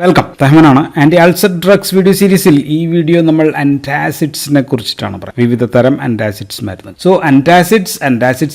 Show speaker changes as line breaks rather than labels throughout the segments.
Welcome, തഹ്മനാണ്. Anti ulcer drugs video സീരീസിൽ ഈ വീഡിയോ നമ്മൾ അൻറ്റാസിഡ്സിനെ കുറിച്ചിട്ടാണ് പറയുന്നത്. വിവിധ തരം അൻറ്റാസിഡ്സ് മരുന്ന്. സോ അൻറ്റാസിഡ്സ്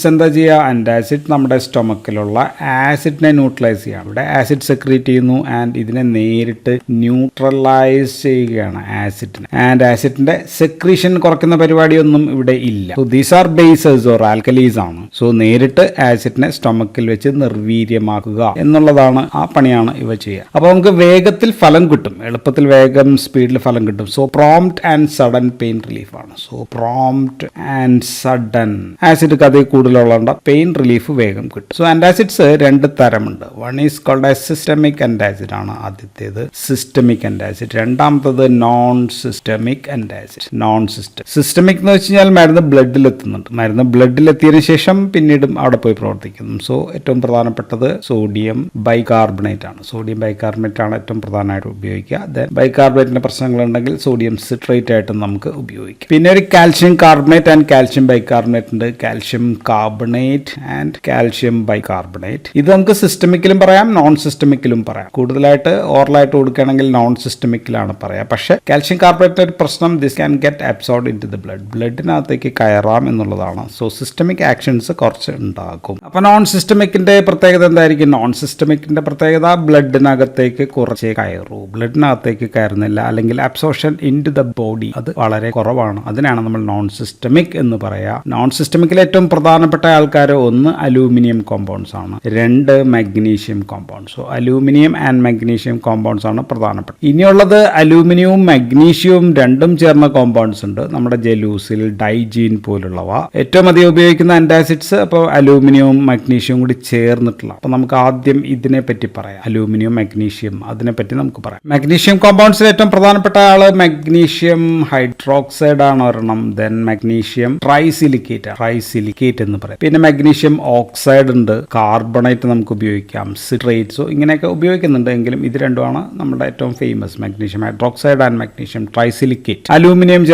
എന്താ ചെയ്യുക? അൻറ്റാസിഡ് നമ്മുടെ സ്റ്റൊമക്കിലുള്ള ആസിഡിനെ ന്യൂട്രലൈസ് ചെയ്യുക. ഇവിടെ ആസിഡ് സെക്രീറ്റ് ചെയ്യുന്നു ആൻഡ് ഇതിനെ നേരിട്ട് ന്യൂട്രലൈസ് ചെയ്യുകയാണ് ആസിഡിനെ. ആൻഡ് ആസിഡിന്റെ സെക്രീഷൻ കുറയ്ക്കുന്ന പരിപാടിയൊന്നും ഇവിടെ ഇല്ല. So these are bases or alkalis ആണ്. സോ നേരിട്ട് ആസിഡിനെ സ്റ്റൊമക്കിൽ വെച്ച് നിർവീര്യമാക്കുക എന്നുള്ളതാണ്, ആ പണിയാണ് ഇവ ചെയ്യുക. അപ്പോൾ നമുക്ക് വേഗത്തിൽ ഫലം കിട്ടും, എളുപ്പത്തിൽ വേഗം സ്പീഡിൽ ഫലം കിട്ടും. So prompt and sudden pain relief ആണ്. So prompt and sudden acid കഥ കൂടുതലുള്ളതുകൊണ്ട് പെയിൻ റിലീഫ് വേഗം കിട്ടും. സോ ആൻറ്റാസിഡ്സ് രണ്ട് തരമുണ്ട്. One is called as systemic antacid ആണ് ആദ്യത്തേത്, സിസ്റ്റമിക് ആൻറ്റാസിഡ്. രണ്ടാമത്തത് നോൺ സിസ്റ്റമിക് ആൻറ്റാസിഡ്. സിസ്റ്റമിക് എന്ന് വെച്ച് കഴിഞ്ഞാൽ മരുന്ന് ബ്ലഡിൽ എത്തുന്നുണ്ട്. മരുന്ന് ബ്ലഡിൽ എത്തിയതിനു ശേഷം പിന്നീടും അവിടെ പോയി പ്രവർത്തിക്കുന്നു. സോ ഏറ്റവും പ്രധാനപ്പെട്ടത് സോഡിയം ബൈകാർബണേറ്റ് ആണ്. സോഡിയം ബൈകാർബണേറ്റ് ആണ് ഏറ്റവും പ്രധാനമായിട്ട് ഉപയോഗിക്കുക. ദെൻ ബൈകാർബണേറ്റിന്റെ പ്രശ്നങ്ങളുണ്ടെങ്കിൽ സോഡിയം സിട്രേറ്റ് ആയിട്ട് നമുക്ക് ഉപയോഗിക്കാം. പിന്നെ ഒരു calcium carbonate and calcium bicarbonate ഉണ്ട്. Calcium carbonate and calcium bicarbonate. ഇത് നമുക്ക് സിസ്റ്റമിക്കിലും പറയാം, നോൺ സിസ്റ്റമിക്കിലും പറയാം. കൂടുതലായിട്ട് ഓറലായിട്ട് കൊടുക്കുകയാണെങ്കിൽ നോൺ സിസ്റ്റമിക്കിലാണ് പറയാം. പക്ഷേ കാൽഷ്യം കാർബണേറ്റിന്റെ ഒരു പ്രശ്നം, this can get absorbed into the blood. ബ്ലഡിനകത്തേക്ക് കയറാം എന്നുള്ളതാണ്. സോ സിസ്റ്റമിക് ആക്ഷൻസ് കുറച്ച് ഉണ്ടാകും. അപ്പോൾ നോൺ സിസ്റ്റമിക്കിന്റെ പ്രത്യേകത എന്തായിരിക്കും? നോൺ സിസ്റ്റമിക്കിന്റെ പ്രത്യേകത ബ്ലഡിനകത്തേക്ക് കുറച്ച് കയറൂ, ബ്ലഡിനകത്തേക്ക് കയറുന്നില്ല, അല്ലെങ്കിൽ absorption into the body അത് വളരെ കുറവാണ്. അതിനാണ് നമ്മൾ നോൺ സിസ്റ്റമിക് എന്ന് പറയാ. നോൺ സിസ്റ്റമിക്കിൽ ഏറ്റവും പ്രധാനപ്പെട്ട ആൾക്കാർ ഒന്ന് അലൂമിനിയം കോമ്പൗണ്ട്സ് ആണ്, രണ്ട് magnesium compounds. So aluminium and magnesium compounds ആണ് പ്രധാനപ്പെട്ട. ഇനിയുള്ളത് അലൂമിനിയവും മഗ്നീഷ്യവും രണ്ടും ചേർന്ന കോമ്പൗണ്ട്സ് ഉണ്ട്, നമ്മുടെ ജലൂസിൽ ഡൈജീൻ പോലുള്ളവ. ഏറ്റവും അധികം ഉപയോഗിക്കുന്ന ആൻറ്റാസിഡ്സ് അപ്പോൾ അലൂമിനിയവും മഗ്നീഷ്യവും കൂടി ചേർന്നിട്ടുള്ള. അപ്പോൾ നമുക്ക് ആദ്യം ഇതിനെ പറ്റി പറയാം. അലൂമിനിയം മഗ്നീഷ്യം അതിനെപ്പറ്റി നമുക്ക് പറയാം. മഗ്നീഷ്യം കോമ്പൗണ്ട്സിൽ ഏറ്റവും പ്രധാനപ്പെട്ട ആള് മഗ്നീഷ്യം ഹൈഡ്രോക്സൈഡ് ആണ് ഒരെണ്ണം. ദെൻ മഗ്നീഷ്യം ട്രൈസിലിക്കേറ്റ് എന്ന് പറയും. പിന്നെ മഗ്നീഷ്യം ഓക്സൈഡ് ഉണ്ട്, കാർബണേറ്റ് നമുക്ക് ഉപയോഗിക്കാം, സിട്രേറ്റ്. സോ ഇങ്ങനെയൊക്കെ ഉപയോഗിക്കുന്നുണ്ട്. എങ്കിലും ഇത് രണ്ടുമാണ് നമ്മുടെ ഏറ്റവും famous, magnesium hydroxide and magnesium trisilicate. Aluminium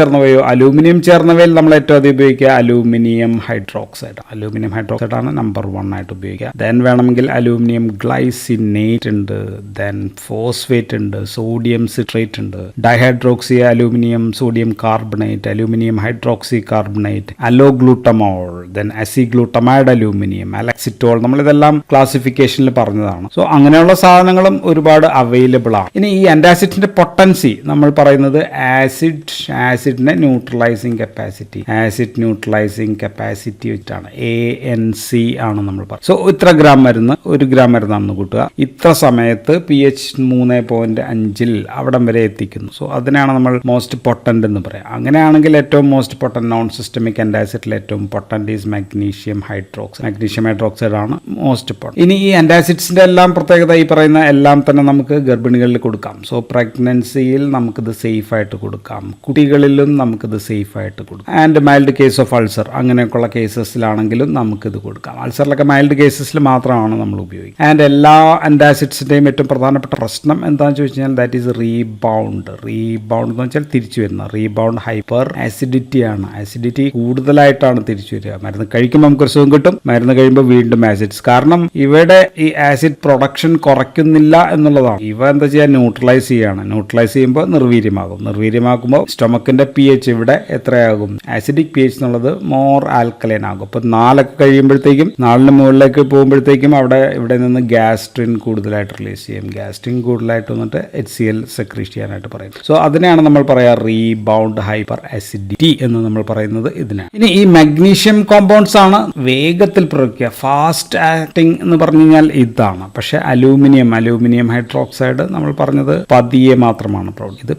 ചേർന്നവയിൽ നമ്മൾ ഏറ്റവും അധികം ഉപയോഗിക്കുക അലൂമിനിയം ഹൈഡ്രോക്സൈഡ്. അലൂമിനിയം ഹൈഡ്രോക്സൈഡ് ആണ് നമ്പർ 1 ആയിട്ട് ഉപയോഗിക്കുക. ദെൻ വേണമെങ്കിൽ അലൂമിനിയം ഗ്ലൈസിനേറ്റ് ഉണ്ട്, ദെൻ ഫോസ്ഫേറ്റ് ഉണ്ട്, സോഡിയം സിട്രേറ്റ് ഉണ്ട്, dihydroxy aluminium sodium carbonate, aluminium hydroxy carbonate, aloglutamol, then aceglutamide aluminium, alexitol. നമ്മളിതെല്ലാം ക്ലാസിഫിക്കേഷനിൽ പറഞ്ഞതാണ്. സോ അങ്ങനെയുള്ള സാധനങ്ങളും ഒരുപാട് അവൈലബിൾ ആണ്. ഇനി ഈ ആൻറ്റാസിഡിന്റെ പൊട്ടൻസി നമ്മൾ പറയുന്നത് ആസിഡിനെ neutralising capacity, acid neutralising capacity വെച്ചിട്ടാണ്, ANC ആണ് നമ്മൾ പറയുന്നത്. സോ ഇത്ര ഗ്രാം മരുന്ന്, 1 ഗ്രാം മരുന്നാണെന്ന് കൂട്ടുക, ഇത്ര സമയത്ത് pH 3.5 അവിടം വരെ എത്തിക്കുന്നു. സോ അതിനാണ് നമ്മൾ മോസ്റ്റ് പൊട്ടന്റ് എന്ന് പറയാം. അങ്ങനെയാണെങ്കിൽ ഏറ്റവും മോസ്റ്റ് പൊട്ടന്റ് നോൺ സിസ്റ്റമിക് ആൻറ്റാസിഡിൽ ഏറ്റവും പൊട്ടന്റ് ഈസ് മഗ്നീഷ്യം ഹൈഡ്രോക്സൈഡ് ആണ് മോസ്റ്റ് പൊട്ടന്റ്. ഇനി ഈ ആൻറ്റാസിഡ്സിന്റെ എല്ലാം പ്രത്യേകത ഈ പറയുന്ന എല്ലാം തന്നെ നമുക്ക് ഗർഭിണികളിൽ കൊടുക്കാം. സോ പ്രഗ്നൻസിയിൽ നമുക്കിത് സേഫ് ആയിട്ട് കൊടുക്കാം, കുട്ടികളിലും നമുക്കിത് സേഫ് ആയിട്ട് കൊടുക്കാം. And mild case of ulcer അങ്ങനെയൊക്കെയുള്ള കേസസിലാണെങ്കിലും നമുക്കിത് കൊടുക്കാം. അൾസറിലൊക്കെ മൈൽഡ് കേസസിൽ മാത്രമാണ് നമ്മൾ ഉപയോഗിക്കുക. ആൻഡ് എല്ലാ ആൻറ്റാസിഡ്സിന്റെയും ഏറ്റവും പ്രധാനപ്പെട്ട പ്രശ്നം എന്താണെന്ന് ചോദിച്ചു കഴിഞ്ഞാൽ ദാറ്റ് ഈസ് റീബൗണ്ട് എന്ന് വെച്ചാൽ തിരിച്ചു വരുന്ന റീബൗണ്ട് ഹൈപ്പർ ആസിഡിറ്റി ആണ്. ആസിഡിറ്റി കൂടുതലായിട്ടാണ് തിരിച്ചു വരിക. മരുന്ന് കഴിക്കുമ്പോൾ നമുക്കൊരു സുഖം കിട്ടും, മരുന്ന് കഴിയുമ്പോൾ വീണ്ടും ആസിഡ്സ്. കാരണം ഇവിടെ ഈ ആസിഡ് പ്രൊഡക്ഷൻ കുറയ്ക്കുന്നില്ല എന്നുള്ളതാണ്. ഇവ എന്താ ചെയ്യുക? ന്യൂട്രലൈസ് ചെയ്യുമ്പോൾ നിർവീര്യമാകുമ്പോൾ സ്റ്റൊമക്കിന്റെ pH ഇവിടെ എത്രയാകും? ആസിഡിക് pH എന്നുള്ളത് മോർ ആൽക്കലൈൻ ആകും. അപ്പോൾ 4 കഴിയുമ്പോഴത്തേക്കും 4 മുകളിലേക്ക് പോകുമ്പോഴത്തേക്കും ഇവിടെ നിന്ന് ഗ്യാസ്ട്രിൻ കൂടുതലായിട്ട് റിലീസ് ചെയ്യും. ഗ്യാസ്ട്രിൻ കൂടുതലായിട്ട് വന്നിട്ട് HCl സെക്രീറ്റ് ചെയ്യാനായിട്ട് പറയും. സോ അതിനെയാണ് നമ്മൾ പറയാ റീബൗണ്ട് ഹൈപ്പർ ആസിഡിറ്റി എന്ന് നമ്മൾ പറയുന്നത് ഇതിനാണ്. ഇനി ഈ മഗ്നീഷ്യം കോമ്പൗണ്ട്സ് ആണ് വേഗത്തിൽ പ്രവർത്തിക്കുക, ഫാസ്റ്റ് ആക്ടിങ് എന്ന് പറഞ്ഞു കഴിഞ്ഞാൽ ഇതാണ്. പക്ഷെ അലൂമിനിയം ഹൈഡ്രോക്സൈഡ് നമ്മൾ പറഞ്ഞത് പതിയെ മാത്രമാണ് പ്രവർത്തിക്കുക. ഇത്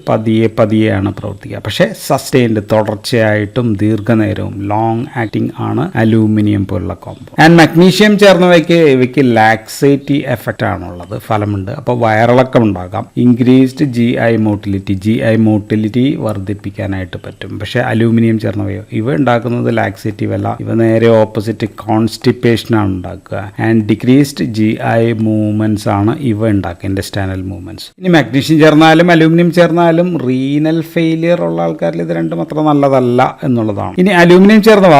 പതിയെയാണ് പ്രവർത്തിക്കുക. പക്ഷെ സസ്റ്റൈൻഡ് തുടർച്ചയായിട്ടും ദീർഘനേരവും ലോങ് ആക്ടിങ് ആണ് അലൂമിനിയം പോലുള്ള കോമ്പൗണ്ട്. ആൻഡ് മഗ്നീഷ്യം ചേർന്നവയ്ക്ക് ലാക്സേറ്റീവ് എഫക്റ്റ് ആണുള്ളത്, ഫലമുണ്ട്. അപ്പോൾ വയറിളക്കം ഉണ്ടാകാം, ഇൻക്രീസ്ഡ് GI മോട്ടിലിറ്റി വർദ്ധിപ്പിക്കാനായിട്ട് പറ്റും. പക്ഷേ അലൂമിനിയം ചേർന്നവയോ ഇവ ഉണ്ടാക്കുന്നത് ലാക്സേറ്റീവ് അല്ല, ഇവ നേരെ ഓപ്പോസിറ്റ് കോൺസ്റ്റിപ്പേഷൻ ആണ് ഉണ്ടാക്കുക. ആൻഡ് ഡിക്രീസ്ഡ് GI മൂവ്മെന്റ്സ് ആണ് ഇവ ഉണ്ടാക്കുക, ഇൻറ്റെസ്റ്റൈനൽ മൂവ്മെന്റ്സ്. ഇനി മഗ്നീഷ്യം ചേർന്നാലും അലൂമിനിയം ചേർന്നാലും റീനൽ ഫെയിലിയർ ഉള്ള ആൾക്കാരിൽ ഇത് രണ്ടും അത്ര നല്ലതല്ല എന്നുള്ളതാണ്. ഇനി അലൂമിനിയം ചേർന്നവ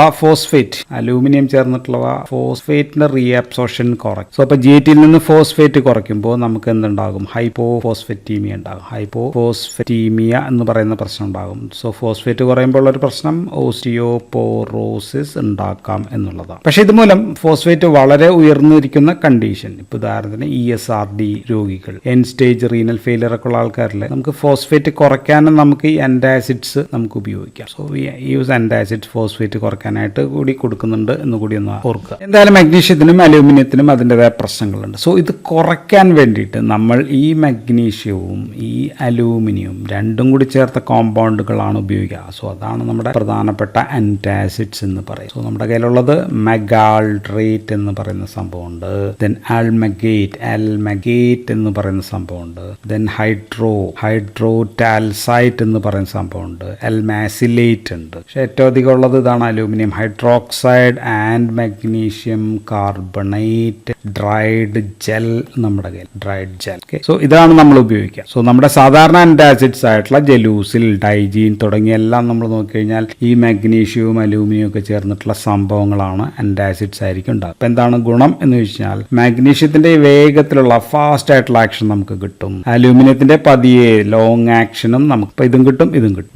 ഫോസ്ഫേറ്റിന്റെ റീഅബ്സോർപ്ഷൻ കുറയ്ക്കും. സോ അപ്പോൾ GIT നിന്ന് ഫോസ്ഫേറ്റ് കുറയ്ക്കുമ്പോൾ നമുക്ക് എന്തുണ്ടാകും? ഹൈപ്പോഫോസ്ഫറ്റീമിയ ഉണ്ടാകും. ഹൈപ്പോഫോസ്ഫറ്റീമിയ എന്ന് പറയുന്ന പ്രശ്നം ഉണ്ടാകും. സോ ഫോസ്ഫേറ്റ് കുറയുമ്പോൾ ഒരു പ്രശ്നം ഓസ്റ്റിയോപോറോസിസ് ഉണ്ടാക്കാം എന്നുള്ളതാണ്. പക്ഷേ ഇതുമൂലം ഫോസ്ഫേറ്റ് വളരെ ഉയർന്നിരിക്കുന്ന കണ്ടീഷൻ, ഇപ്പോൾ ഉദാഹരണത്തിന് ESRD രോഗികൾ, എൻ സ്റ്റേജ് റീനൽ ഫെയിലിയർ ഒക്കെ ഉള്ള ആൾക്കാരിൽ നമുക്ക് ഫോസ്ഫേറ്റ് കുറയ്ക്കാനും നമുക്ക് ഈ ആന്റാസിഡ്സ് നമുക്ക് ഉപയോഗിക്കാം. സോ യൂസ് ആന്റാസിഡ്സ് ഫോസ്ഫേറ്റ് കുറയ്ക്കാനായിട്ട് കൂടി കൊടുക്കുന്നുണ്ട് എന്ന് കൂടി ഒന്ന് ഓർക്കുക. എന്തായാലും മഗ്നീഷ്യത്തിനും അലൂമിനിയത്തിനും അതിൻ്റെതായ പ്രശ്നങ്ങളുണ്ട്. സോ ഇത് കുറയ്ക്കാൻ വേണ്ടിയിട്ട് നമ്മൾ ഈ മഗ്നീഷ്യവും ഈ അലൂമിനിയവും രണ്ടും കൂടി ചേർത്ത കോമ്പൗണ്ടുകളാണ് ഉപയോഗിക്കുക. സോ അതാണ് നമ്മുടെ പ്രധാനപ്പെട്ട ആന്റാസിഡ്സ് എന്ന് പറയും. സോ നമ്മുടെ കയ്യിലുള്ളത് മെഗാൾട്രേറ്റ് എന്ന് പറയുന്ന സംഭവമുണ്ട്, ദെൻ ആൽമഗേറ്റ് എന്ന് പറയുന്ന സംഭവമുണ്ട്, ദെൻ ഹൈഡ്രോടാൽസൈറ്റ് എന്ന് പറയുന്ന സംഭവമുണ്ട്, അൽമാസിലേറ്റ് ഉണ്ട്. പക്ഷെ ഏറ്റവും അധികം ഉള്ളത് ഇതാണ്, aluminium hydroxide and magnesium carbonate dried gel നമ്മുടെ കയ്യിൽ, ഡ്രൈഡ് ജെൽ. സോ ഇതാണ് നമ്മൾ ഉപയോഗിക്കുക. സോ നമ്മുടെ സാധാരണ ആന്റാസിഡ്സ് ആയിട്ടുള്ള ജലൂസിൽ, ഡൈജീൻ തുടങ്ങിയ എല്ലാം നമ്മൾ നോക്കിക്കഴിഞ്ഞാൽ ഈ മഗ്നീഷ്യവും അലൂമിനിയം ഒക്കെ ചേർന്നിട്ടുള്ള സംഭവങ്ങളാണ് ആന്റാസിഡ്സ് ആയിരിക്കും ഉണ്ടാകും. അപ്പം എന്താണ് ഗുണം എന്ന് വെച്ചാൽ മാഗ്നീഷ്യത്തിന്റെ വേഗത്തിലുള്ള ഫാസ്റ്റ് ആയിട്ടുള്ള ആക്ഷൻ നമുക്ക് കിട്ടും, അലൂമിനിയത്തിന്റെ പതിയെ ലോങ് ആക്ഷനും നമുക്ക് ഇതും കിട്ടും.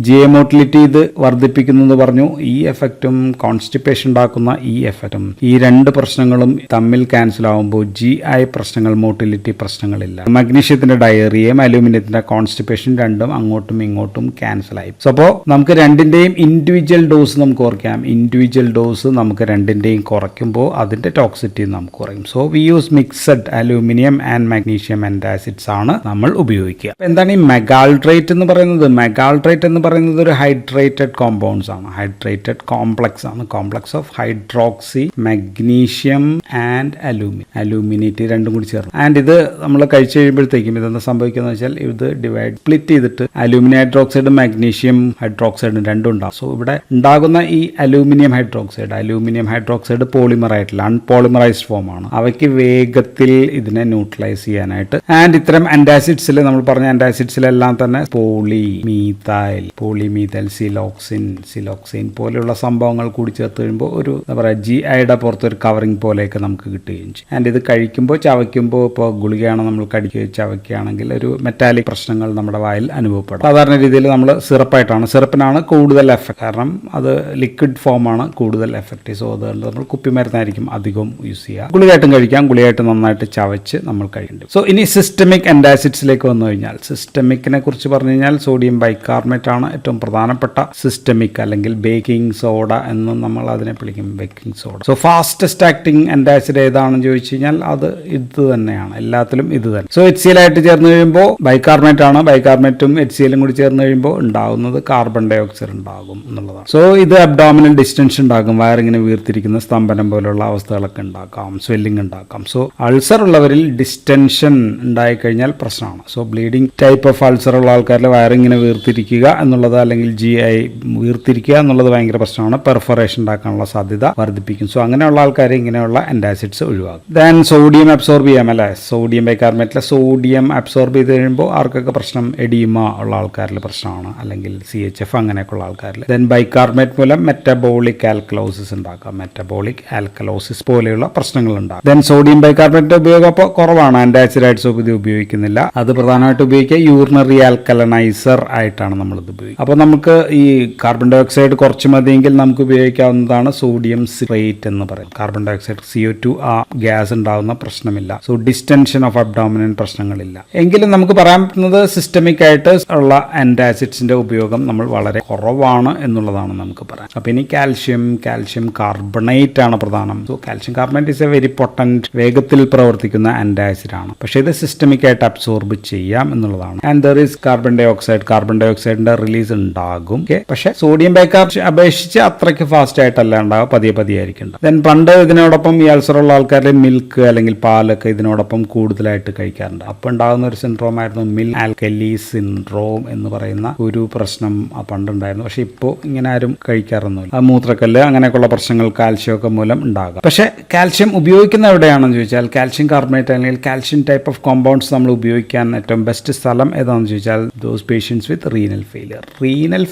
GI മോട്ടിലിറ്റി ഇത് വർദ്ധിപ്പിക്കുന്നു പറഞ്ഞു. ഈ എഫക്റ്റും കോൺസ്റ്റിപ്പേഷൻ ഉണ്ടാക്കുന്ന ഈ എഫക്റ്റും, ഈ രണ്ട് പ്രശ്നങ്ങളും തമ്മിൽ ക്യാൻസൽ ആവുമ്പോൾ GI പ്രശ്നങ്ങൾ, മോട്ടിലിറ്റി പ്രശ്നങ്ങളില്ല. മഗ്നീഷ്യത്തിന്റെ ഡയറിയയും അലൂമിനിയത്തിന്റെ കോൺസ്റ്റിപ്പേഷൻ രണ്ടും അങ്ങോട്ടും ഇങ്ങോട്ടും ക്യാൻസൽ ആയി. സോ അപ്പോൾ നമുക്ക് രണ്ടിന്റെയും ഇൻഡിവിജ്വൽ ഡോസ് നമുക്ക് കുറയ്ക്കാം. ഇൻഡിവിജ്വൽ ഡോസ് നമുക്ക് രണ്ടിന്റെയും കുറയ്ക്കുമ്പോൾ അതിന്റെ ടോക്സിറ്റി നമുക്ക് കുറയും. So we use mixed aluminium and magnesium antacids ആണ് നമ്മൾ ഉപയോഗിക്കുക. എന്താണ് ഈ മെഗാൾട്രേറ്റ് എന്ന് പറയുന്നത്? മെഗാൾട്രേറ്റ് എന്ന് പറയുന്നത് ഒരു ഹൈഡ്രേറ്റഡ് കോമ്പൗണ്ട്സ് ആണ്, ഹൈഡ്രേറ്റഡ് കോംപ്ലക്സ് ആണ്, complex of hydroxy magnesium and aluminate രണ്ടും കൂടി ചേർന്ന്. ആൻഡ് ഇത് നമ്മൾ കഴിച്ചു കഴിയുമ്പോഴത്തേക്കും ഇതെന്താ സംഭവിക്കുന്നത് വെച്ചാൽ ഇത് സ്പ്ലിറ്റ് ചെയ്തിട്ട് അലൂമിനിയം ഹൈഡ്രോക്സൈഡും മഗ്നീഷ്യം ഹൈഡ്രോക്സൈഡും രണ്ടും ഉണ്ടാകും. സോ ഇവിടെ ഉണ്ടാകുന്ന ഈ അലൂമിനിയം ഹൈഡ്രോക്സൈഡ് പോളിമർ ആയിട്ടില്ല, അൺപോളിമറൈസ്ഡ് ഫോം ആണ്. അവയ്ക്ക് വേഗത്തിൽ ഇതിനെ ന്യൂട്രലൈസ് ചെയ്യാനായിട്ട് ആൻഡ് ഇത്തരം ആന്റാസിഡ്സിൽ, നമ്മൾ പറഞ്ഞ ആന്റാസിഡ്സിലെല്ലാം തന്നെ പോളിമീഥൈൽ സിലോക്സിൻ പോലെയുള്ള സംഭവങ്ങൾ കൂടി ചേർത്ത് കഴിയുമ്പോൾ ഒരു എന്താ പറയുക GIയുടെ പുറത്തൊരു കവറിങ് പോലെയൊക്കെ നമുക്ക് കിട്ടുകയും ചെയ്യും. ആൻഡ് ഇത് കഴിക്കുമ്പോൾ ചവയ്ക്കുമ്പോൾ, ഇപ്പോൾ ഗുളികയാണ് നമ്മൾ ചവയ്ക്കുകയാണെങ്കിൽ ഒരു മെറ്റാലിക് പ്രശ്നങ്ങൾ നമ്മുടെ വായിൽ അനുഭവപ്പെടും. സാധാരണ രീതിയിൽ നമ്മൾ സിറപ്പിനാണ് കൂടുതൽ എഫക്ട്, കാരണം അത് ലിക്വിഡ് ഫോമാണ് കൂടുതൽ എഫക്റ്റ്. സോ അതുകൊണ്ട് നമ്മൾ കുപ്പിമരുന്നായിരിക്കും അധികം യൂസ് ചെയ്യുക. ഗുളികയായിട്ടും കഴിക്കാം, ഗുളികയായിട്ട് നന്നായിട്ട് ചവച്ച് നമ്മൾ കഴിക്കേണ്ടത്. സോ ഇനി സിസ്റ്റമിക് ആന്റാസിഡ്സിലേക്ക് വന്നു കഴിഞ്ഞാൽ, സിസ്റ്റമിക്കിനെ കുറിച്ച് പറഞ്ഞു കഴിഞ്ഞാൽ സോഡിയം ബൈകാർബണേറ്റ് ആണ് ഏറ്റവും പ്രധാനപ്പെട്ട സിസ്റ്റമിക്, അല്ലെങ്കിൽ ബേക്കിംഗ് സോഡ എന്നും നമ്മൾ അതിനെ വിളിക്കും, baking soda. So fastest acting antacid ഏതാണെന്ന് ചോദിച്ചു കഴിഞ്ഞാൽ അത് ഇത് തന്നെയാണ്, എല്ലാത്തിലും ഇത് തന്നെ. സോ HCl ആയിട്ട് ചേർന്ന് കഴിയുമ്പോൾ ബൈകാർബണേറ്റ് ആണ്, ബൈകാർബണേറ്റും HCl കൂടി ചേർന്ന് കഴിയുമ്പോൾ ഉണ്ടാകുന്നത് കാർബൺ ഡൈ ഓക്സൈഡ് ഉണ്ടാകും എന്നുള്ളതാണ്. സോ ഇത് അബ്ഡോമിനൽ ഡിസ്റ്റൻഷൻ ഉണ്ടാകും, വയറിങ്ങനെ വീർത്തിരിക്കുന്ന സ്തംഭനം പോലുള്ള അവസ്ഥകളൊക്കെ ഉണ്ടാക്കാം, സ്വെല്ലിംഗ് ഉണ്ടാക്കാം. സോ അൾസർ ഉള്ളവരിൽ ഡിസ്റ്റൻഷൻ ഉണ്ടായിക്കഴിഞ്ഞാൽ പ്രശ്നമാണ്. So bleeding type of ulcer ഉള്ള ആൾക്കാരിൽ വയറിങ്ങനെ വീർത്തിരിക്കുക എന്നുള്ളത്, അല്ലെങ്കിൽ GI വീർത്തിരിക്കുക എന്നുള്ളത് ഭയങ്കര പ്രശ്നമാണ്, പെർഫറേഷൻ ഉണ്ടാക്കാനുള്ള സാധ്യത വർദ്ധിപ്പിക്കും. സോ അങ്ങനെയുള്ള ആൾക്കാർ ഇങ്ങനെയുള്ള ആന്റാസിഡ്സ് ഒഴിവാക്കും. ദെൻ സോഡിയം അബ്സോർബ് ചെയ്യാം, അല്ലെ, സോഡിയം ബൈകാർബണേറ്റിലെ സോഡിയം അബ്സോർബ് ചെയ്ത് കഴിയുമ്പോൾ ആർക്കൊക്കെ പ്രശ്നം, എഡീമ ഉള്ള ആൾക്കാരിൽ പ്രശ്നമാണ്, അല്ലെങ്കിൽ CHF അങ്ങനെയൊക്കെ ഉള്ള ആൾക്കാരിൽ. ദെൻ ബൈകാർബണേറ്റ് മൂലം മെറ്റബോളിക് ആൽക്കലോസിസ് ഉണ്ടാക്കാം, മെറ്റബോളിക് ആൽക്കലോസിസ് പോലെയുള്ള പ്രശ്നങ്ങൾ ഉണ്ടാകും. ദെൻ സോഡിയം ബൈകാർബണേറ്റ് ഉപയോഗം അപ്പോൾ കുറവാണ്, ആന്റാസിഡായിട്ട് ഇത് ഉപയോഗിക്കുന്നില്ല. അത് പ്രധാനമായിട്ട് ഉപയോഗിക്കുക യൂറിനറി ആൽക്കലനൈസർ ആയിട്ടാണ് നമ്മളിത് ഉപയോഗിക്കുക. അപ്പോൾ നമുക്ക് ഈ കാർബൺ ഡൈ ഓക്സൈഡ് കുറച്ച് മതിയെങ്കിൽ നമുക്ക് ഉപയോഗിക്കാവുന്നതാണ് സോഡിയം സിട്രേറ്റ് എന്ന് പറയും. കാർബൺ ഡൈ ഓക്സൈഡ് CO2 ആ ഗ്യാസ് ഉണ്ടാകുന്ന പ്രശ്നമില്ല. സോ ഡിസ്റ്റൻഷൻ ഓഫ് അബ്ഡോമിനൽ പ്രശ്നങ്ങളില്ല. എങ്കിലും നമുക്ക് പറയാൻ പറ്റുന്നത് സിസ്റ്റമിക് ആയിട്ട് ഉള്ള ആന്റാസിഡ്സിന്റെ ഉപയോഗം നമ്മൾ വളരെ കുറവാണ് എന്നുള്ളതാണ് നമുക്ക് പറയാം. അപ്പൊ ഇനി കാൽഷ്യം കാർബണേറ്റ് ആണ് പ്രധാനം. So calcium carbonate is A very potent, വേഗത്തിൽ പ്രവർത്തിക്കുന്ന ആന്റാസിഡ് ആണ്. പക്ഷെ ഇത് സിസ്റ്റമിക് ആയിട്ട് അബ്സോർബ് ചെയ്യാം എന്നുള്ളതാണ്. ആൻഡ് ദർ ഈസ് കാർബൺ ഡൈ ഓക്സൈഡിന്റെ റിലീസ് ഉണ്ടാകും. പക്ഷെ സോഡിയം ബൈകാർബണേറ്റ് അപേക്ഷിച്ച് അത്രയ്ക്ക് ഫാസ്റ്റ് ആയിട്ടല്ല ഉണ്ടാകുക, പതിയെ ആയിരിക്കും. ദെൻ പണ്ട് ഇതിനോടൊപ്പം ഈ അൾസറുള്ള ആൾക്കാരിൽ മിൽക്ക് അല്ലെങ്കിൽ പാലൊക്കെ ഇതിനോടൊപ്പം കൂടുതലായിട്ട് കഴിക്കാറുണ്ട്. അപ്പോൾ ഉണ്ടാകുന്ന ഒരു സിൻഡ്രോം ആയിരുന്നു മിൽക്ക് ആൽക്കലി സിൻഡ്രോം എന്ന് പറയുന്ന ഒരു പ്രശ്നം പണ്ടുണ്ടായിരുന്നു. പക്ഷെ ഇപ്പോൾ ഇങ്ങനെ ആരും കഴിക്കാറൊന്നുമില്ല. മൂത്രക്കല്ല് അങ്ങനെയൊക്കെയുള്ള പ്രശ്നങ്ങൾ കാൽഷ്യമൊക്കെ മൂലം ഉണ്ടാകാം. പക്ഷെ കാൽഷ്യം ഉപയോഗിക്കുന്ന എവിടെയാണെന്ന് ചോദിച്ചാൽ കാൽഷ്യം കാർബണേറ്റ് അല്ലെങ്കിൽ കാൽഷ്യം ടൈപ്പ് ഓഫ് കോമ്പൗണ്ട്സ് നമ്മൾ ഉപയോഗിക്കാൻ ഏറ്റവും ബെസ്റ്റ് സ്ഥലം ഏതാണെന്ന് ചോദിച്ചാൽ those patients with renal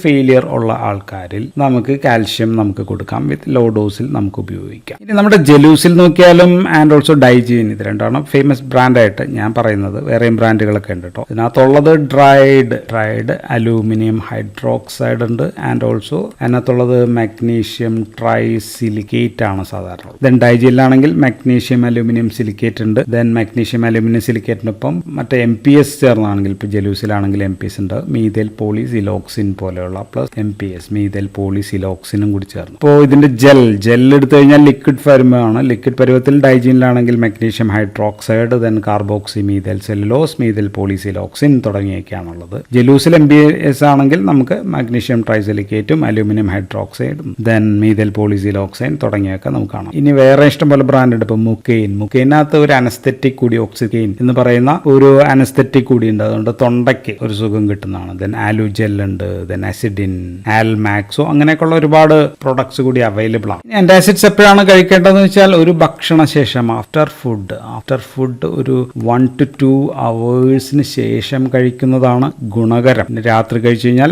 failure ഉള്ള ആൾക്കാരിൽ നമുക്ക് കാൽഷ്യം നമുക്ക് കൊടുക്കാം, വിത്ത് ലോ ഡോസിൽ നമുക്ക് ഉപയോഗിക്കാം. ഇനി നമ്മുടെ ജലൂസിൽ നോക്കിയാലും ആൻഡ് ഓൾസോ ഡൈജീൻ, ഇത് രണ്ടാണ് ഫേമസ് ബ്രാൻഡായിട്ട് ഞാൻ പറയുന്നത്. വേറെയും ബ്രാൻഡുകളൊക്കെ ഉണ്ട് കേട്ടോ. ഇതിനകത്തുള്ളത് ഡ്രൈഡ് അലൂമിനിയം ഹൈഡ്രോക്സൈഡ് ഉണ്ട്. ആൻഡ് ഓൾസോ അതിനകത്തുള്ളത് മാഗ്നീഷ്യം ട്രൈസിലിക്കേറ്റ് ആണ് സാധാരണ. ദെൻ ഡൈജിലാണെങ്കിൽ മാഗ്നീഷ്യം അലൂമിനിയം സിലിക്കേറ്റ് ഉണ്ട്. ദെൻ മാഗ്നീഷ്യം അലൂമിനിയം സിലിക്കേറ്റിനൊപ്പം മറ്റേ MPS ചേർന്നാണെങ്കിൽ ഇപ്പോൾ ജലൂസിലാണെങ്കിൽ MPS ഉണ്ട്, മീഥൈൽ പോളിസിലോക്സിൻ പോലെയുള്ള പ്ലസ് MPS മീഥൈൽ പോളിസിലോക്സിനും കൂടി ചേർന്നു. ഇപ്പോൾ ഇതിന്റെ ജെൽ എടുത്തു കഴിഞ്ഞാൽ ലിക്വിഡ് പരുവമാണ്. ലിക്വിഡ് പരുവത്തിൽ ഡൈജീനിലാണെങ്കിൽ magnesium hydroxide, then carboxy methyl cellulose, methyl polysiloxane തുടങ്ങിയൊക്കെയാണുള്ളത്. ജലൂസിൽ MPS ആണെങ്കിൽ നമുക്ക് മാഗ്നീഷ്യം ട്രൈസിലിക്കേറ്റും അലൂമിനിയം ഹൈഡ്രോക്സൈഡും ദെൻ മീഥൈൽ പോളിസിലോക്സൈൻ തുടങ്ങിയൊക്കെ നമുക്ക് കാണാം. ഇനി വേറെ ഇഷ്ടംപോലെ ബ്രാൻഡ് ഉണ്ട്. ഇപ്പോൾ മുക്കെയിനകത്ത് ഒരു അനസ്തെറ്റിക് കൂടി ഓക്സിക്കെയിൻ എന്ന് പറയുന്ന ഒരു അനസ്തെറ്റിക് കൂടി ഉണ്ട്. അതുകൊണ്ട് തൊണ്ടയ്ക്ക് ഒരു സുഖം കിട്ടുന്നതാണ്. ദെൻ ആലുജെൽ ഉണ്ട്, ദെൻ അസിഡിൻ, ആൽമാക്സോ അങ്ങനെയൊക്കെയുള്ള ഒരുപാട് പ്രോഡക്ട്സ് കൂടി അവൈലബിൾ ആണ്. ആന്റാസിഡ്സ് എപ്പോഴാണ് കഴിക്കേണ്ടതെന്ന് വെച്ചാൽ ഒരു ഭക്ഷണശേഷം ആഫ്റ്റർ ഫുഡ് ഒരു 1 to 2 hours ശേഷം കഴിക്കുന്നതാണ് ഗുണകരം. രാത്രി കഴിച്ചു കഴിഞ്ഞാൽ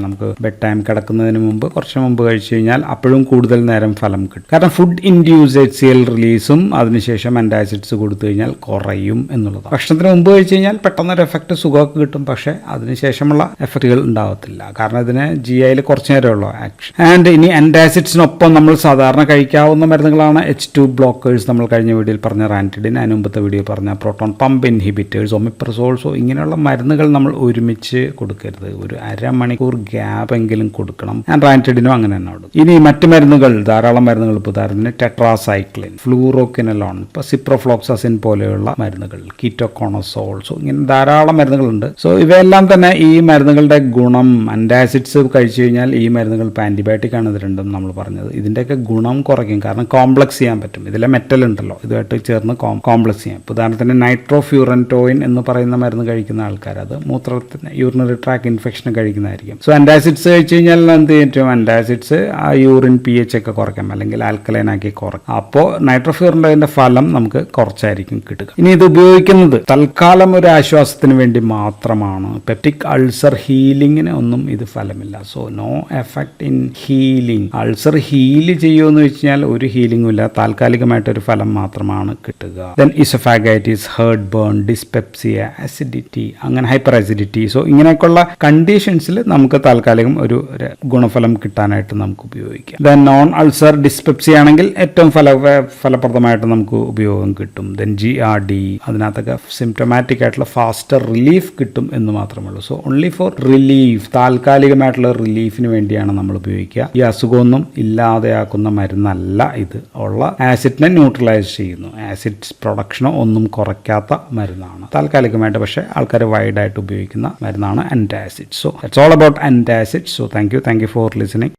നമുക്ക് ബെഡ് ടൈം കിടക്കുന്നതിന് മുമ്പ് കുറച്ച് മുമ്പ് കഴിച്ചു കഴിഞ്ഞാൽ അപ്പോഴും കൂടുതൽ നേരം ഫലം കിട്ടും. കാരണം ഫുഡ് ഇൻഡ്യൂസ് HCl റിലീസും അതിനുശേഷം ആന്റാസിഡ്സ് കൊടുത്തു കഴിഞ്ഞാൽ കുറയും എന്നുള്ളതാണ്. ഭക്ഷണത്തിന് മുമ്പ് കഴിച്ചു കഴിഞ്ഞാൽ പെട്ടെന്നൊരു എഫക്റ്റ് സുഖമൊക്കെ കിട്ടും, പക്ഷേ അതിനുശേഷമുള്ള എഫക്റ്റുകൾ ഉണ്ടാവത്തില്ല. കാരണം ഇതിന് GIയിൽ കുറച്ച് നേരമേ ഉള്ളൂ ആക്ഷൻ. ആൻഡ് ഇനി ആന്റാസിഡ്സിനൊപ്പം നമ്മൾ സാധാരണ കഴിക്കാവുന്ന മരുന്നുകളാണ് H2 ബ്ലോക്കേഴ്സ്, നമ്മൾ കഴിഞ്ഞ വീഡിയോയിൽ പറഞ്ഞ റാൻറ്റിഡിൻ, അതിന് മുമ്പത്തെ വീഡിയോ പറഞ്ഞ പ്രോട്ടോൺ പമ്പ് ഇൻഹിബിറ്റേഴ്സ്, ഒമിപ്രസോൾസോ ഇങ്ങനെയുള്ള മരുന്നുകൾ നമ്മൾ ഒരുമിച്ച് കൊടുക്കരുത്. ഒരു അരമണിക്കൂർ ഗ്യാപ്പ് എങ്കിലും കൊടുക്കണം. ആൻഡ് റാൻറ്റിഡിനും അങ്ങനെ തന്നെ ഉണ്ട്. ഇനി മറ്റ് മരുന്നുകൾ, ധാരാളം മരുന്നുകൾ, ഇപ്പോൾ ഉദാഹരണത്തിന് ടെട്രാസൈക്ലിൻ, ഫ്ലൂറോക്കിനലോൺ, ഇപ്പോൾ സിപ്രോഫ്ലോക്സാസിൻ പോലെയുള്ള മരുന്നുകൾ, കീറ്റോകോണസോൾസോ ഇങ്ങനെ ധാരാളം മരുന്നുകളുണ്ട്. സോ ഇവയെല്ലാം തന്നെ ഈ മരുന്നുകളുടെ ഗുണം, ആന്റാസിഡ്സ് കഴിച്ചു കഴിഞ്ഞാൽ ഈ മരുന്നുകൾ ഇപ്പോൾ ആന്റിബയോട്ടിക് ആണ് ഇത് രണ്ടും നമ്മൾ പറഞ്ഞത്, ഇതിൻ്റെയൊക്കെ ഗുണം കുറയ്ക്കും. കാരണം കോംപ്ലക്സ് ചെയ്യാൻ പറ്റും. ഇതിലെ മെറ്റൽ ഉണ്ടല്ലോ, ഇതുമായിട്ട് ചേർന്ന് കോംപ്ലക്സ് ചെയ്യാം. ഉദാഹരണത്തിന് നൈട്രോഫ്യൂറൻറ്റോയിൻ എന്ന് പറയുന്ന മരുന്ന് കഴിക്കുന്ന ആൾക്കാർ അത് മൂത്രത്തിന് urinary track infection കഴിക്കുന്നതായിരിക്കും. So antacids കഴിച്ചു കഴിഞ്ഞാൽ എന്ത് പറ്റും? ആന്റാസിഡ്സ് ആ യൂറിൻ pH ഒക്കെ കുറയ്ക്കാം, അല്ലെങ്കിൽ ആൽക്കലൈൻ ആക്കി കുറയ്ക്കാം. അപ്പോൾ നൈട്രോഫ്യൂറൻറ്റോയിൻ്റെ ഫലം നമുക്ക് കുറച്ചായിരിക്കും കിട്ടുക. ഇനി ഇത് ഉപയോഗിക്കുന്നത് തൽക്കാലം ഒരു ആശ്വാസത്തിന് വേണ്ടി മാത്രമാണ്. പെപ്റ്റിക് അൾസർ ഹീലിങ്ങിന് ഒന്നും ഇത് ഫലമില്ല. So no effect in healing. Ulcer heal ചെയ്യുമെന്ന് വെച്ച് കഴിഞ്ഞാൽ ഒരു ഹീലിംഗും ഇല്ല, താൽക്കാലികമായിട്ടൊരു ഫലം മാത്രമാണ് കിട്ടുക. Then oesophagitis, heartburn, dyspepsia, acidity, അങ്ങനെ ഹൈപ്പർ അസിഡിറ്റി, സോ ഇങ്ങനെയൊക്കെയുള്ള കണ്ടീഷൻസിൽ നമുക്ക് താൽക്കാലികം ഒരു ഗുണഫലം കിട്ടാനായിട്ട് നമുക്ക് ഉപയോഗിക്കാം. ദെൻ നോൺ അൾസർ ഡിസ്പെപ്സിയ ആണെങ്കിൽ ഏറ്റവും ഫലപ്രദമായിട്ട് നമുക്ക് ഉപയോഗം കിട്ടും. ദെൻ GRD, അതിനകത്തൊക്കെ സിംറ്റമാറ്റിക് ആയിട്ടുള്ള ഫാസ്റ്റർ റിലീഫ് കിട്ടും എന്ന് മാത്രമേ ഉള്ളൂ. സോ ഓൺലി ഫോർ റിലീഫ്, താൽക്കാലികമായിട്ടുള്ള റിലീഫിന് വേണ്ടിയാണ് നമ്മൾ ഉപയോഗിക്കുക. ഈ അസുഖമൊന്നും ഇല്ലാതെയാക്കുന്ന മരുന്നല്ല ഇത്. ഉള്ള ആസിഡിനെ ന്യൂട്രലൈസ് ചെയ്യുന്നു. ആസിഡ് പ്രൊഡക്ഷനോ ഒന്നും കുറയ്ക്കാത്ത മരുന്നാണ്. താൽക്കാലികമായിട്ട് പക്ഷേ ആൾക്കാർ വൈഡായിട്ട് ഉപയോഗിക്കുന്ന മരുന്നാണ് antacid. So it's all about antacid. So thank you for listening.